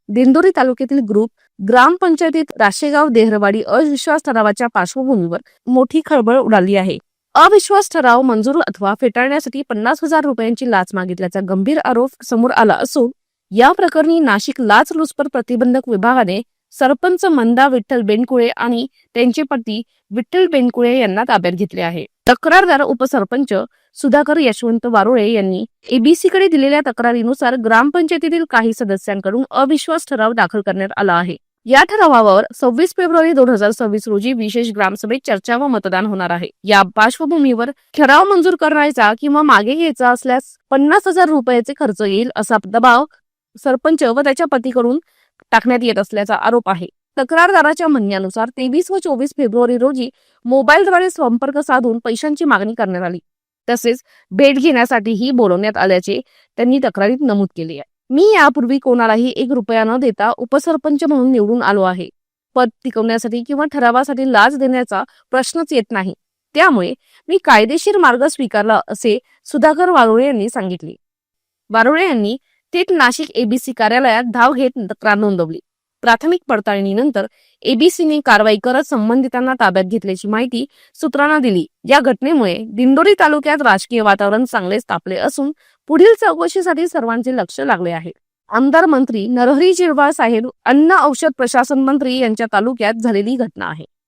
दिंडोरी तालुक्यातील ग्रुप ग्रामपंचायतीत राशेगाव देहरवाडी अविश्वास ठरावाच्या पार्श्वभूमीवर मोठी खळबळ उडाली आहे. अविश्वास ठराव मंजूर अथवा फेटाळण्यासाठी 50,000 रुपयांची लाच मागितल्याचा गंभीर आरोप समोर आला असून या प्रकरणी नाशिक लाचलुचपत प्रतिबंधक विभागाने सरपंच मंदा विठ्ठल बेनकुळे आणि त्यांचे पती विठ्ठल बेनकुळे यांना ताब्यात घेतले आहे. तक्रारदार उपसरपंच सुधाकर यशवंत वारुळे यांनी एबीसी कडे दिलेल्या तक्रारीनुसार ग्रामपंचायतीतील काही सदस्यांकडून अविश्वास ठराव दाखल करण्यात आला आहे. या ठरावावर 26 फेब्रुवारी 2026 रोजी विशेष ग्रामसभेत चर्चा व मतदान होणार आहे. या पार्श्वभूमीवर ठराव मंजूर करायचा किंवा मागे घ्यायचा असल्यास 50,000 रुपयाचे खर्च येईल असा दबाव सरपंच व त्याच्या पतीकडून टाकण्यात येत असल्याचा आरोप आहे. तक्रारदाराच्या म्हणण्यानुसार 23 व 24 फेब्रुवारी रोजी मोबाईलद्वारे संपर्क साधून पैशांची मागणी करण्यात आली. तसेच भेट घेण्यासाठीही बोलवण्यात आल्याचे त्यांनी तक्रारीत नमूद केले आहे. मी यापूर्वी कोणालाही 1 रुपया न देता उपसरपंच म्हणून निवडून आलो आहे. पद टिकवण्यासाठी किंवा ठरावासाठी लाच देण्याचा प्रश्नच येत नाही. त्यामुळे मी कायदेशीर मार्ग स्वीकारला असे सुधाकर वारुळे यांनी सांगितले. वारुळे यांनी थेट नाशिक एबीसी कार्यालयात धाव घेत तक्रार नोंदवली. प्राथमिक पडताळणीनंतर एबीसीने कारवाई करत संबंधितांना ताब्यात घेतल्याची माहिती सूत्रांना दिली. या घटनेमुळे दिंडोरी तालुक्यात राजकीय वातावरण चांगलेच तापले असून पुढील चौकशीसाठी सर्वांचे लक्ष लागले आहे. आमदार मंत्री नरहरी झिरवाळ साहेब, अन्न औषध प्रशासन मंत्री यांच्या तालुक्यात झालेली घटना आहे.